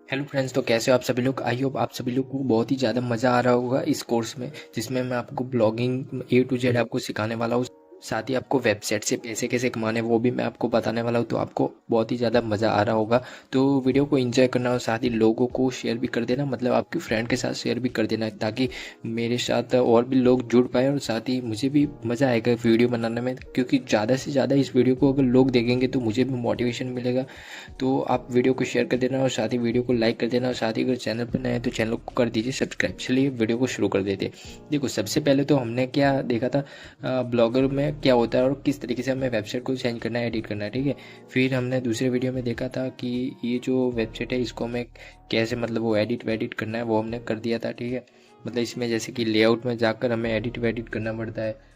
Hello friends, तो कैसे हो आप सभी लोग। आई होप आप सभी लोग को बहुत ही ज़्यादा मज़ा आ रहा होगा इस कोर्स में, जिसमें मैं आपको ब्लॉगिंग ए टू जेड आपको सिखाने वाला हूँ। साथ ही आपको वेबसाइट से पैसे कैसे कमाने वो भी मैं आपको बताने वाला हूँ, तो आपको बहुत ही ज़्यादा मज़ा आ रहा होगा। तो वीडियो को एंजॉय करना और साथ ही लोगों को शेयर भी कर देना, मतलब आपके फ्रेंड के साथ शेयर भी कर देना, ताकि मेरे साथ और भी लोग जुड़ पाए और साथ ही मुझे भी मज़ा आएगा वीडियो बनाने में, क्योंकि ज़्यादा से ज़्यादा इस वीडियो को अगर लोग देखेंगे तो मुझे भी मोटिवेशन मिलेगा। तो आप वीडियो को शेयर कर देना और साथ ही वीडियो को लाइक कर देना, और साथ ही अगर चैनल पर नए हैं तो चैनल को कर दीजिए सब्सक्राइब। चलिए वीडियो को शुरू कर देते हैं। देखो, सबसे पहले तो हमने क्या देखा था, ब्लॉगर में क्या होता है और किस तरीके से हमें वेबसाइट को चेंज करना है, एडिट करना है, ठीक है। फिर हमने दूसरे वीडियो में देखा था कि ये जो वेबसाइट है इसको हमें कैसे, मतलब वो एडिट वेडिट करना है, वो हमने कर दिया था, ठीक है। मतलब इसमें जैसे कि लेआउट में जाकर हमें एडिट वेडिट करना पड़ता है।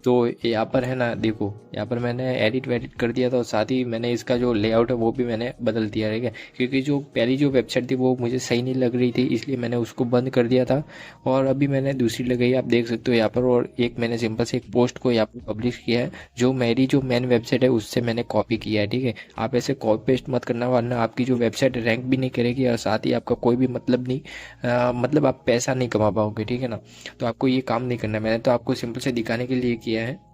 तो यहाँ पर है ना, देखो यहाँ पर मैंने एडिट वेडिट कर दिया था और साथ ही मैंने इसका जो लेआउट है वो भी मैंने बदल दिया, ठीक है। क्योंकि जो पहली जो वेबसाइट थी वो मुझे सही नहीं लग रही थी, इसलिए मैंने उसको बंद कर दिया था। और अभी मैंने दूसरी लगाई, आप देख सकते हो यहाँ पर। और एक मैंने सिंपल से एक पोस्ट को यहाँ पर पब्लिश किया है, जो मेरी जो मेन वेबसाइट है उससे मैंने कॉपी किया है, ठीक है। आप ऐसे कॉपी पेस्ट मत करना, वरना आपकी जो वेबसाइट रैंक भी नहीं करेगी और साथ ही आपका कोई भी मतलब नहीं, मतलब आप पैसा नहीं कमा पाओगे, ठीक है ना। तो आपको ये काम नहीं करना है, मैंने तो आपको सिंपल से दिखाने के लिए किया है।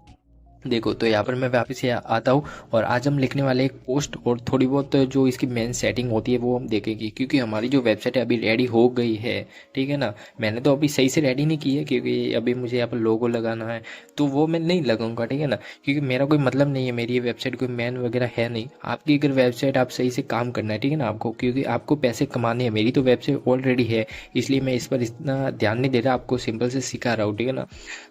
देखो, तो यहाँ पर मैं वापस से आता हूँ और आज हम लिखने वाले एक पोस्ट, और थोड़ी बहुत जो इसकी मेन सेटिंग होती है वो हम देखेंगे, क्योंकि हमारी जो वेबसाइट है अभी रेडी हो गई है, ठीक है ना। मैंने तो अभी सही से रेडी नहीं की है, क्योंकि अभी मुझे यहाँ पर लोगो लगाना है, तो वो मैं नहीं लगाऊंगा, ठीक है ना। क्योंकि मेरा कोई मतलब नहीं है, मेरी ये वेबसाइट कोई मैन वगैरह है नहीं। आपकी अगर वेबसाइट आप सही से काम करना है, ठीक है ना आपको, क्योंकि आपको पैसे कमाने हैं। मेरी तो वेबसाइट ऑलरेडी है, इसलिए मैं इस पर इतना ध्यान नहीं दे रहा, आपको सिंपल से सिखा रहा हूँ, ठीक है ना।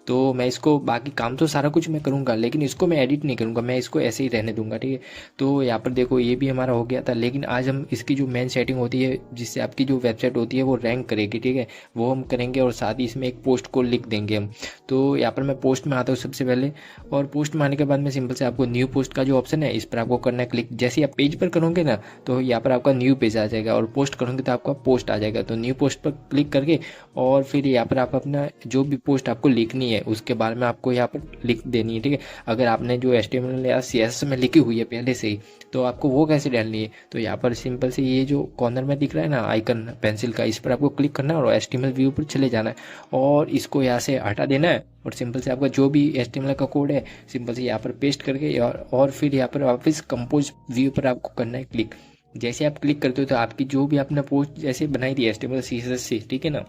तो मैं इसको बाकी काम तो सारा कुछ मैं करूँगा, लेकिन इसको मैं एडिट नहीं करूँगा, मैं इसको ऐसे ही रहने दूंगा, ठीक है। तो यहाँ पर देखो, ये भी हमारा हो गया था, लेकिन आज हम इसकी जो मेन सेटिंग होती है जिससे आपकी जो वेबसाइट होती है वो रैंक करेगी, ठीक है, वो हम करेंगे। और साथ ही इसमें एक पोस्ट को लिख देंगे हम। तो यहाँ पर मैं पोस्ट में आता हूँ सबसे पहले, और पोस्ट में आने के बाद में सिंपल से आपको न्यू पोस्ट का जो ऑप्शन है इस पर आपको करना है क्लिक। जैसे ही आप पेज पर करोगे ना, तो यहाँ पर आपका न्यू पेज आ जाएगा, और पोस्ट करोगे तो आपका पोस्ट आ जाएगा। तो न्यू पोस्ट पर क्लिक करके और फिर यहाँ पर आप अपना जो भी पोस्ट आपको लिखनी है उसके बारे में आपको यहाँ पर लिख देनी है, ठीक है। अगर आपने जो HTML या CSS में लिखी हुई है पहले से ही, तो आपको वो कैसे डालनी है। तो यहाँ पर सिंपल से ये जो कॉर्नर में दिख रहा है ना आइकन पेंसिल का, इस पर आपको क्लिक करना है और HTML व्यू पर चले जाना है, और इसको यहाँ से हटा देना है। और सिंपल से आपका जो भी HTML का कोड है सिंपल से यहाँ पर पेस्ट करके, और फिर यहाँ पर वापस कंपोज व्यू पर आपको करना है क्लिक। जैसे आप क्लिक करते हो तो आपकी जो भी आपने पोस्ट जैसे बनाई थी HTML CSS से, ठीक है ना,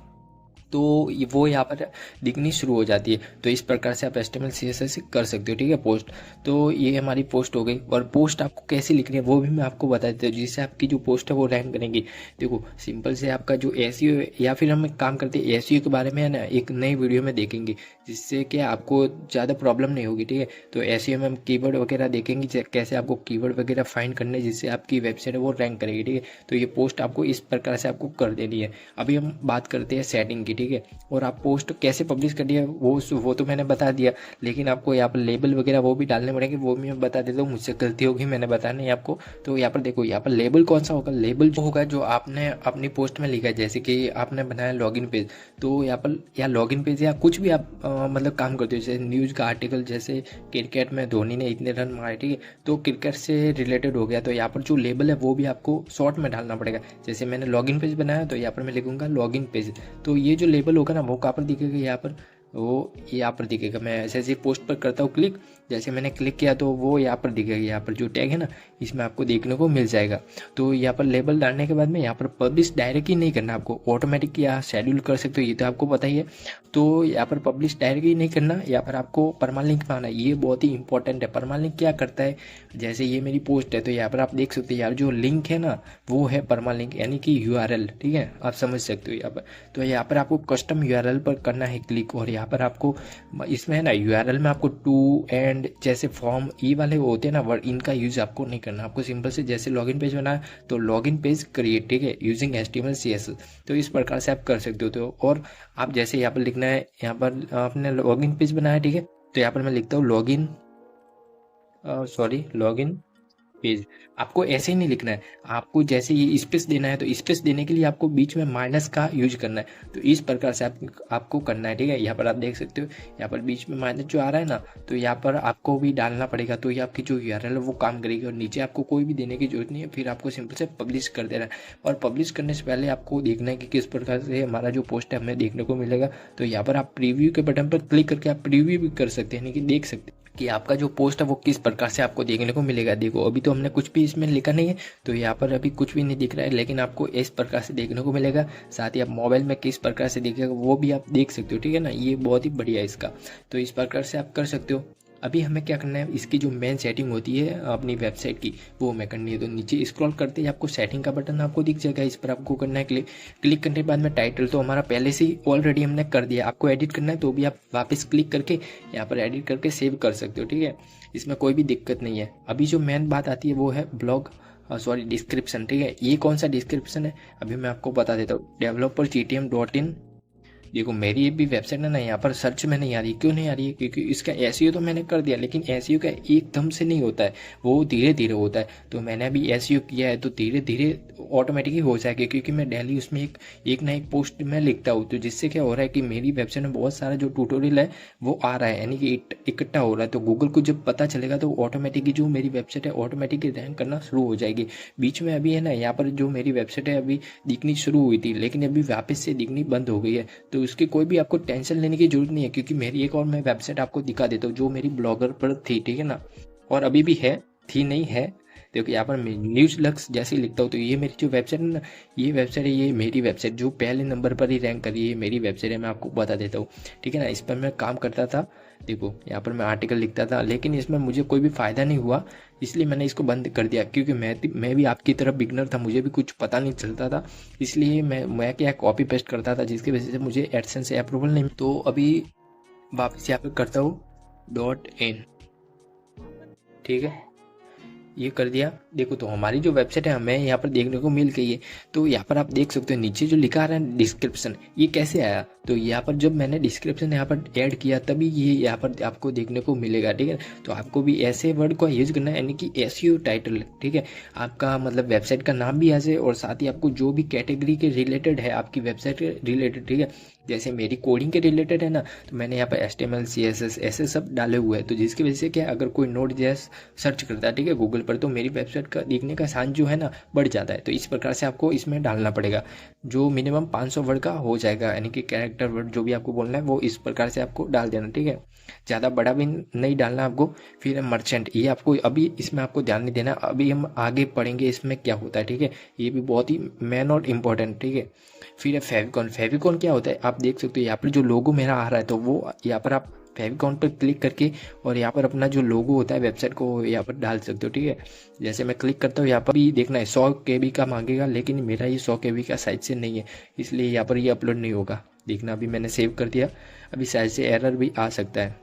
तो वो यहाँ पर दिखनी शुरू हो जाती है। तो इस प्रकार से आप HTML CSS से कर सकते हो, ठीक है, पोस्ट। तो ये हमारी पोस्ट हो गई, और पोस्ट आपको कैसे लिखनी है वो भी मैं आपको बता देता हूँ, जिससे आपकी जो पोस्ट है वो रैंक करेंगी। देखो, सिंपल से आपका जो SEO है, या फिर हम एक काम करते हैं SEO के बारे में है ना एक नई वीडियो में देखेंगे, जिससे कि आपको ज़्यादा प्रॉब्लम नहीं होगी, ठीक है। तो SEO में हम कीवर्ड वगैरह देखेंगे, कैसे आपको कीवर्ड वगैरह फाइंड करने, जिससे आपकी वेबसाइट है वो रैंक करेगी, ठीक है। तो ये पोस्ट आपको इस प्रकार से आपको कर देनी है। अभी हम बात करते हैं सेटिंग की, ठीक है। और आप पोस्ट कैसे पब्लिश करनी है वो तो मैंने बता दिया, लेकिन आपको यहाँ पर लेबल वगैरह वो भी डालने पड़ेंगे, वो भी मैं बता देता हूँ। मुझसे गलती होगी, मैंने बताया नहीं आपको। तो यहाँ पर देखो, यहाँ पर लेबल कौन सा होगा, लेबल जो होगा जो आपने अपनी पोस्ट में लिखा है, जैसे कि आपने बनाया लॉगिन पेज, तो यहाँ पर या लॉगिन पेज या कुछ भी आप मतलब काम करते हो, जैसे न्यूज़ का आर्टिकल, जैसे क्रिकेट में धोनी ने इतने रन मारे, ठीक है, तो क्रिकेट से रिलेटेड हो गया, तो यहाँ पर जो लेबल है वो भी आपको शॉर्ट में डालना पड़ेगा। जैसे मैंने लॉगिन पेज बनाया तो यहाँ पर मैं लिखूंगा लॉगिन पेज, तो ये जो लेबल होगा ना वो कहाँ पर दिखेगा, यहाँ पर, वो यहाँ पर दिखेगा। मैं ऐसे ऐसे पोस्ट पर करता हूँ क्लिक, जैसे मैंने क्लिक किया तो वो यहाँ पर दिखेगा। यहाँ पर जो टैग है ना इसमें आपको देखने को मिल जाएगा। तो यहाँ पर लेबल डालने के बाद में यहाँ पर पब्लिश डायरेक्ट ही नहीं करना, आपको ऑटोमेटिक या शेड्यूल कर सकते हो, ये तो आपको पता ही है। तो यहाँ पर पब्लिश डायरेक्ट ही नहीं करना, यहाँ पर आपको परमालिंक में आना है, ये बहुत ही इंपॉर्टेंट है। परमालिंक क्या करता है, जैसे ये मेरी पोस्ट है तो यहाँ पर आप देख सकते हो यार, जो लिंक है ना वो है परमालिंक, यानी कि URL, ठीक है, आप समझ सकते हो यहाँ पर। तो यहाँ पर आपको कस्टम URL पर करना है क्लिक, और यहाँ पर आपको इसमें है ना URL में आपको टू एंड जैसे फॉर्म ये वाले होते हैं ना वर्ड, इनका यूज आपको नहीं करना। आपको सिंपल से जैसे लॉगिन पेज बनाया तो लॉगिन पेज क्रिएट, ठीक है, यूजिंग HTML CSS। तो इस प्रकार से आप कर सकते हो। तो और आप जैसे यहाँ पर लिखना है, यहाँ पर आपने लॉगिन पेज बनाया, ठीक है, तो यहाँ पर मैं लिखता हूँ लॉगिन, सॉरी, लॉगिन पेज। आपको ऐसे ही नहीं लिखना है, आपको जैसे ये स्पेस देना है तो स्पेस देने के लिए आपको बीच में माइनस का यूज करना है। तो इस प्रकार से आपको करना है, ठीक है। यहाँ पर आप देख सकते हो, यहाँ पर बीच में माइनस जो आ रहा है ना, तो यहाँ पर आपको भी डालना पड़ेगा, तो ये आपकी जो यूआरएल है वो काम करेगी। और नीचे आपको कोई भी देने की जरूरत नहीं है, फिर आपको सिंपल से पब्लिश कर देना है। और पब्लिश करने से पहले आपको देखना है कि किस प्रकार से हमारा जो पोस्ट है हमें देखने को मिलेगा। तो यहाँ पर आप प्रीव्यू के बटन पर क्लिक करके आप प्रीव्यू भी कर सकते हैं, यानी कि देख सकते हैं कि आपका जो पोस्ट है वो किस प्रकार से आपको देखने को मिलेगा। देखो अभी तो हमने कुछ भी इसमें लिखा नहीं है, तो यहाँ पर अभी कुछ भी नहीं दिख रहा है, लेकिन आपको इस प्रकार से देखने को मिलेगा। साथ ही आप मोबाइल में किस प्रकार से दिखेगा वो भी आप देख सकते हो, ठीक है ना। ये बहुत ही बढ़िया है इसका, तो इस प्रकार से आप कर सकते हो। अभी हमें क्या करना है, इसकी जो मेन सेटिंग होती है अपनी वेबसाइट की वो हमें करनी है। तो नीचे स्क्रॉल करते ही आपको सेटिंग का बटन आपको दिख जाएगा, इस पर आपको करना है क्लिक। क्लिक करने के बाद में टाइटल तो हमारा पहले से ही ऑलरेडी हमने कर दिया, आपको एडिट करना है तो भी आप वापस क्लिक करके यहाँ पर एडिट करके सेव कर सकते हो, ठीक है। इसमें कोई भी दिक्कत नहीं है। अभी जो मेन बात आती है वो है ब्लॉग डिस्क्रिप्शन, ठीक है। ये कौन सा डिस्क्रिप्शन है अभी मैं आपको बता देता हूँ। developergtm.in। देखो मेरी ये भी वेबसाइट है ना, यहाँ पर सर्च में नहीं आ रही। क्यों नहीं आ रही है? क्योंकि इसका एसईओ तो मैंने कर दिया, लेकिन एसईओ का एकदम से नहीं होता है, वो धीरे धीरे होता है। तो मैंने अभी एसईओ किया है तो धीरे धीरे ऑटोमेटिकली हो जाएगा, क्योंकि मैं डेली उसमें एक ना एक पोस्ट में लिखता हूँ। तो जिससे क्या हो रहा है कि मेरी वेबसाइट में बहुत सारा जो ट्यूटोरियल है वो आ रहा है, यानी कि इकट्ठा हो रहा है। तो गूगल को जब पता चलेगा तो ऑटोमेटिकली जो मेरी वेबसाइट है ऑटोमेटिकली रैंक करना शुरू हो जाएगी। बीच में अभी है ना, यहाँ पर जो मेरी वेबसाइट है अभी दिखनी शुरू हुई थी, लेकिन अभी वापस से दिखनी बंद हो गई है। तो उसकी कोई भी आपको टेंशन लेने की जरूरत नहीं है, क्योंकि मेरी एक और मैं वेबसाइट आपको दिखा देता हूँ जो मेरी ब्लॉगर पर थी, ठीक है ना, और अभी भी है, थी नहीं है। देखो यहाँ पर मैं न्यूज लक्स जैसे ही लिखता हूँ तो ये मेरी जो वेबसाइट है ना, ये वेबसाइट है, ये मेरी वेबसाइट जो पहले नंबर पर ही रैंक करी है मेरी वेबसाइट है, मैं आपको बता देता हूँ, ठीक है ना। इस पर मैं काम करता था, देखो यहाँ पर मैं आर्टिकल लिखता था, लेकिन इसमें मुझे कोई भी फ़ायदा नहीं हुआ, इसलिए मैंने इसको बंद कर दिया। क्योंकि मैं भी आपकी तरह बिगनर था, मुझे भी कुछ पता नहीं चलता था, इसलिए मैं क्या कॉपी पेस्ट करता था, जिसकी वजह से मुझे एडसेंस से अप्रूवल नहीं। तो अभी वापस यहाँ पर करता हूँ .in, ठीक है, ये कर दिया। देखो तो हमारी जो वेबसाइट है हमें यहाँ पर देखने को मिल गई है। तो यहाँ पर आप देख सकते हो नीचे जो लिखा आ रहा है डिस्क्रिप्शन, ये कैसे आया? तो यहाँ पर जब मैंने डिस्क्रिप्शन यहाँ पर ऐड किया तभी ये यहाँ पर आपको देखने को मिलेगा, ठीक है। तो आपको भी ऐसे वर्ड को यूज करना है, यानी कि एसईओ टाइटल, ठीक है। आपका मतलब वेबसाइट का नाम भी ऐसे, और साथ ही आपको जो भी कैटेगरी के रिलेटेड है आपकी वेबसाइट के रिलेटेड, ठीक है। जैसे मेरी कोडिंग के रिलेटेड है ना, तो मैंने यहाँ पर HTML CSS ऐसे सब डाले हुए हैं। तो जिसकी वजह से क्या, अगर कोई Node.js सर्च करता है, ठीक है, गूगल पर, तो मेरी वेबसाइट का देखने का आसान जो है ना बढ़ जाता है। तो इस प्रकार से आपको इसमें डालना पड़ेगा, जो मिनिमम 500 वर्ड का हो जाएगा, यानी कि कैरेक्टर वर्ड जो भी आपको बोलना है वो इस प्रकार से आपको डाल देना, ठीक है। ज़्यादा बड़ा भी नहीं डालना आपको। फिर मर्चेंट, ये आपको अभी इसमें आपको ध्यान नहीं देना, अभी हम आगे पढ़ेंगे इसमें क्या होता है, ठीक है। ये भी बहुत ही मेन और इम्पोर्टेंट, ठीक है। फिर है फेविकॉन। फेविकॉन क्या होता है आप देख सकते हो, यहाँ पर जो लोगो मेरा आ रहा है तो वो यहाँ पर आप फेविकॉन पर क्लिक करके और यहाँ पर अपना जो लोगो होता है वेबसाइट को यहाँ पर डाल सकते हो, ठीक है। जैसे मैं क्लिक करता हूँ, यहाँ पर भी देखना है 100 KB का मांगेगा, लेकिन मेरा ये 100 KB का साइज से नहीं है, इसलिए यहाँ पर ये अपलोड नहीं होगा। देखना अभी मैंने सेव कर दिया, अभी साइज से एरर भी आ सकता है।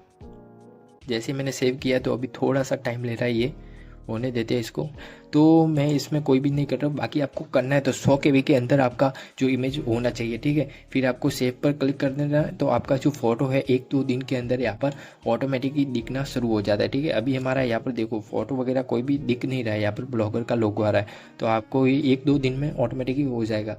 जैसे मैंने सेव किया तो अभी थोड़ा सा टाइम ले रहा है, ये होने देते हैं इसको। तो मैं इसमें कोई भी नहीं कर रहा हूँ, बाकी आपको करना है तो 100 KB के अंदर आपका जो इमेज होना चाहिए, ठीक है। फिर आपको सेव पर क्लिक कर देना है, तो आपका जो फोटो है 1-2 दिन के अंदर यहाँ पर ऑटोमेटिकली दिखना शुरू हो जाता है, ठीक है। अभी हमारा यहाँ पर देखो फोटो वगैरह कोई भी दिख नहीं रहा है, यहाँ पर ब्लॉगर का लोगो आ रहा है, तो आपको ये 1-2 दिन में ऑटोमेटिकली हो जाएगा,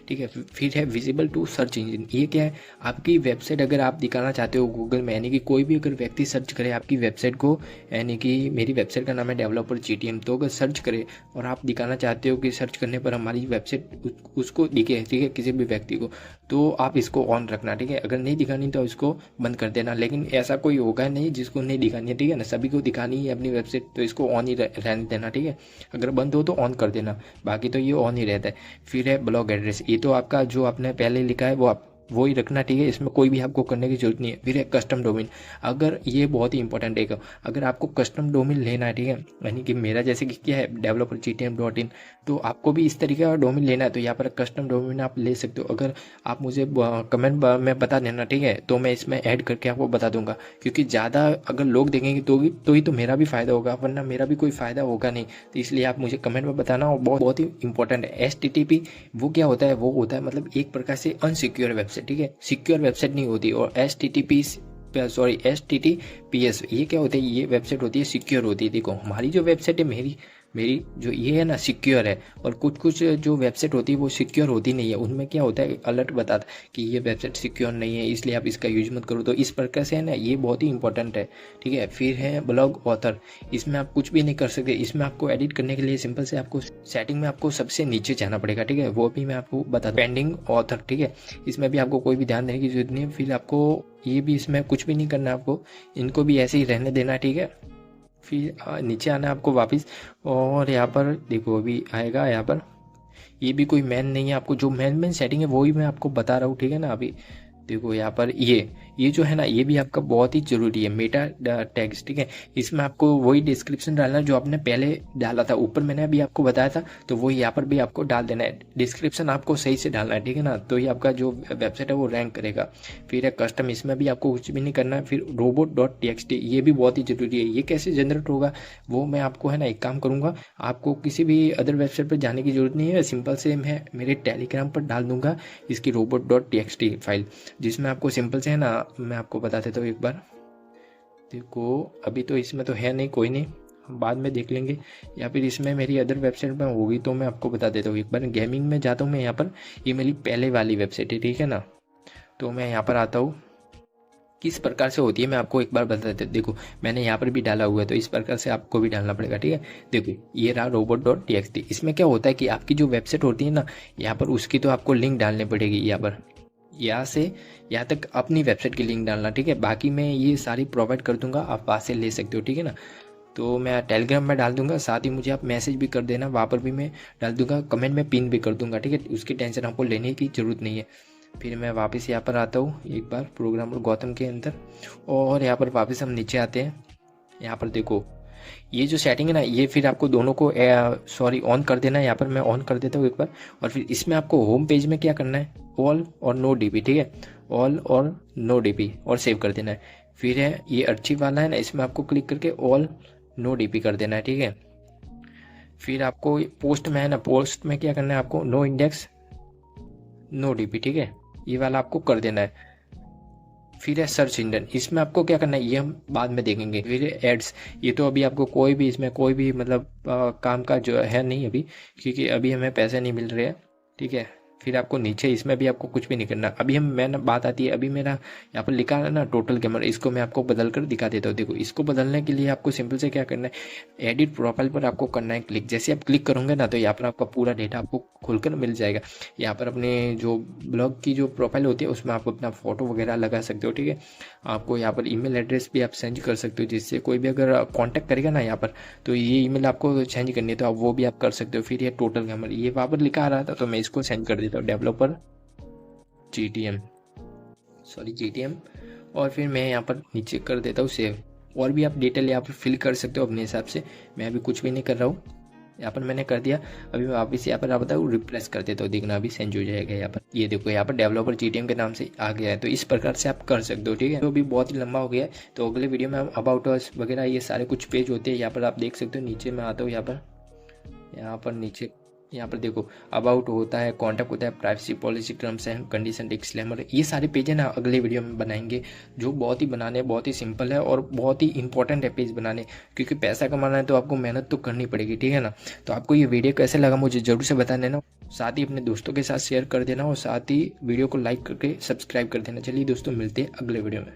ठीक है। फिर है विजिबल टू सर्च इंजन। ये क्या है, आपकी वेबसाइट अगर आप दिखाना चाहते हो गूगल में, यानी कि कोई भी अगर व्यक्ति सर्च करे आपकी वेबसाइट को, यानी कि मेरी वेबसाइट का नाम है developergtm, तो अगर सर्च करे और आप दिखाना चाहते हो कि सर्च करने पर हमारी वेबसाइट उसको दिखे, ठीक है, किसी भी व्यक्ति को, तो आप इसको ऑन रखना, ठीक है। अगर नहीं दिखानी तो इसको बंद कर देना, लेकिन ऐसा कोई होगा नहीं जिसको नहीं दिखानी है, ठीक है ना, सभी को दिखानी है अपनी वेबसाइट, तो इसको ऑन ही रहने देना, ठीक है। अगर बंद हो तो ऑन कर देना, बाकी तो ये ऑन ही रहता है। फिर है ब्लॉग एड्रेस, ये तो आपका जो आपने पहले लिखा है वो आप वो ही रखना, ठीक है, इसमें कोई भी आपको करने की जरूरत नहीं है। फिर है कस्टम डोमेन, अगर ये बहुत ही इंपॉर्टेंट है, अगर आपको कस्टम डोमेन लेना है, ठीक है, यानी कि मेरा जैसे कि क्या है developergtm.in, तो आपको भी इस तरीके का डोमेन लेना है, तो यहाँ पर कस्टम डोमेन आप ले सकते हो। अगर आप मुझे कमेंट में बता देना, ठीक है, तो मैं इसमें ऐड करके आपको बता दूंगा, क्योंकि ज़्यादा अगर लोग देखेंगे तो ही तो मेरा भी फ़ायदा होगा, वरना मेरा भी कोई फ़ायदा होगा नहीं। तो इसलिए आप मुझे कमेंट में बताना, और बहुत ही इंपॉर्टेंट है। HTTP वो क्या होता है, वो होता है मतलब एक प्रकार से अनसिक्योर वेबसाइट, ठीक है, सिक्योर वेबसाइट नहीं होती। और HTTPS ये क्या होता है, ये वेबसाइट होती है सिक्योर होती है। देखो हमारी जो वेबसाइट है मेरी मेरी जो ये है ना सिक्योर है। और कुछ कुछ जो वेबसाइट होती है वो सिक्योर होती नहीं है, उनमें क्या होता है अलर्ट बताता है कि ये वेबसाइट सिक्योर नहीं है इसलिए आप इसका यूज मत करो। तो इस प्रकार से है ना ये बहुत ही इंपॉर्टेंट है, ठीक है। फिर है ब्लॉग ऑथर, इसमें आप कुछ भी नहीं कर सकते। इसमें आपको एडिट करने के लिए सिंपल से आपको सेटिंग में आपको सबसे नीचे जाना पड़ेगा, ठीक है। वो भी मैं आपको बता दूं, पेंडिंग ऑथर, ठीक है। इसमें भी आपको कोई भी ध्यान देने की जरूरत नहीं है। फिर आपको ये भी इसमें कुछ भी नहीं करना है, आपको इनको भी ऐसे ही रहने देना, ठीक है। फिर नीचे आना है आपको वापस, और यहाँ पर देखो अभी आएगा यहाँ पर, ये भी कोई मैन नहीं है, आपको जो मेन सेटिंग है वही मैं आपको बता रहा हूँ, ठीक है ना। अभी देखो यहाँ पर ये जो है ना ये भी आपका बहुत ही जरूरी है, मेटा टैग्स, ठीक है। इसमें आपको वही डिस्क्रिप्शन डालना है जो आपने पहले डाला था, ऊपर मैंने अभी आपको बताया था, तो वही यहाँ पर भी आपको डाल देना है। डिस्क्रिप्शन आपको सही से डालना है, ठीक है ना, तो ये आपका जो वेबसाइट है वो रैंक करेगा। फिर है कस्टम, इसमें भी आपको कुछ भी नहीं करना है। फिर robot.txt, ये भी बहुत ही जरूरी है। ये कैसे जनरेट होगा वो मैं आपको है ना एक काम करूँगा, आपको किसी भी अदर वेबसाइट पर जाने की जरूरत नहीं है, सिंपल से मैं मेरे टेलीग्राम पर डाल दूंगा इसकी robot.txt फाइल, जिसमें आपको सिंपल से है ना मैं आपको बता देता हूँ एक बार। देखो अभी तो इसमें तो है नहीं, कोई नहीं, हम बाद में देख लेंगे, या फिर इसमें मेरी अदर वेबसाइट में होगी तो मैं आपको बता देता हूँ। एक बार गेमिंग में जाता हूँ मैं यहाँ पर, ये मेरी पहले वाली वेबसाइट है, ठीक है ना। तो मैं यहाँ पर आता हूँ, किस प्रकार से होती है मैं आपको एक बार बता देता हूँ। देखो मैंने यहाँ पर भी डाला हुआ है, तो इस प्रकार से आपको भी डालना पड़ेगा, ठीक है। देखो ये रहा robot.txt। इसमें क्या होता है कि आपकी जो वेबसाइट होती है ना यहाँ पर, उसकी तो आपको लिंक डालनी पड़ेगी यहाँ पर, यहाँ से यहाँ तक अपनी वेबसाइट की लिंक डालना, ठीक है। बाकी मैं ये सारी प्रोवाइड कर दूंगा, आप वहाँ से ले सकते हो, ठीक है ना। तो मैं टेलीग्राम में डाल दूंगा, साथ ही मुझे आप मैसेज भी कर देना, वहाँ पर भी मैं डाल दूंगा, कमेंट में पिन भी कर दूंगा, ठीक है। उसकी टेंशन आपको लेने की ज़रूरत नहीं है। फिर मैं वापस यहाँ पर आता हूँ एक बार प्रोग्रामर गौतम के अंदर, और यहाँ पर वापस हम नीचे आते हैं। यहाँ पर देखो ये जो सेटिंग है ना ये फिर आपको दोनों को ऑन कर देना है। यहाँ पर मैं ऑन कर देता हूँ एक बार, और फिर इसमें आपको होम पेज में क्या करना है, ऑल और नो डीपी, ठीक है, ऑल और नो डीपी, और सेव कर देना है। फिर है ये अर्चिव वाला है ना, इसमें आपको क्लिक करके ऑल नो डीपी कर देना है, ठीक है। फिर आपको पोस्ट में है ना, पोस्ट में क्या करना है आपको, नो इंडेक्स नो डीपी, ठीक है, ये वाला आपको कर देना है। फिर है सर्च इंजन, इसमें आपको क्या करना है ये हम बाद में देखेंगे। फिर एड्स, ये तो अभी आपको कोई भी इसमें कोई भी मतलब काम का जो है नहीं अभी, क्योंकि अभी हमें पैसे नहीं मिल रहे हैं, ठीक है। फिर आपको नीचे इसमें भी आपको कुछ भी नहीं करना। अभी मैंने बात आती है, अभी मेरा यहाँ पर लिखा है ना टोटल गेमर, इसको मैं आपको बदल कर दिखा देता हूँ। देखो इसको बदलने के लिए आपको सिंपल से क्या करना है, एडिट प्रोफाइल पर आपको करना है क्लिक। जैसे आप क्लिक करोगे ना तो यहाँ पर आपका पूरा डेटा आपको खुलकर मिल जाएगा। यहाँ पर अपने जो ब्लॉग की जो प्रोफाइल होती है उसमें आप अपना फोटो वगैरह लगा सकते हो, ठीक है। आपको यहाँ पर ईमेल एड्रेस भी आप चेंज कर सकते हो, जिससे कोई भी अगर कांटेक्ट करेगा ना यहाँ पर, तो ये ईमेल आपको चेंज करनी है तो आप वो भी आप कर सकते हो। फिर ये टोटल गेमर, ये वहाँ पर लिखा आ रहा था तो मैं इसको चेंज कर देता हूँ, डेवलपर GTM, सॉरी GTM। और फिर मैं यहाँ पर नीचे कर देता हूँ सेव। और भी आप डिटेल यहाँ पर फिल कर सकते हो अपने हिसाब से, मैं अभी कुछ भी नहीं कर रहा हूँ। यहाँ पर मैंने कर दिया। अभी मैं वापस यहाँ पर आप बताऊँ रिप्लेस कर देता हूँ, देखना अभी चेंज हो जाएगा। यहाँ पर ये देखो यहाँ पर डेवलपर GTM के नाम से आ गया है। तो इस प्रकार से आप कर सकते हो, ठीक है। तो अभी बहुत ही लंबा हो गया है, तो अगले वीडियो में हम अबाउट अस वगैरह ये सारे कुछ पेज होते हैं यहाँ पर आप देख सकते हो। नीचे में आता हूँ यहाँ पर नीचे यहाँ पर देखो अबाउट होता है, कॉन्टैक्ट होता है, privacy policy, terms and condition, disclaimer, ये सारे पेज है ना अगले वीडियो में बनाएंगे, जो बहुत ही बनाने बहुत ही सिंपल है और बहुत ही इंपॉर्टेंट है पेज बनाने, क्योंकि पैसा कमाना है तो आपको मेहनत तो करनी पड़ेगी, ठीक है ना। तो आपको ये वीडियो कैसे लगा मुझे जरूर से बता देना, साथ ही अपने दोस्तों के साथ शेयर कर देना, और साथ ही वीडियो को लाइक करके सब्सक्राइब कर देना। चलिए दोस्तों मिलते हैं अगले वीडियो में।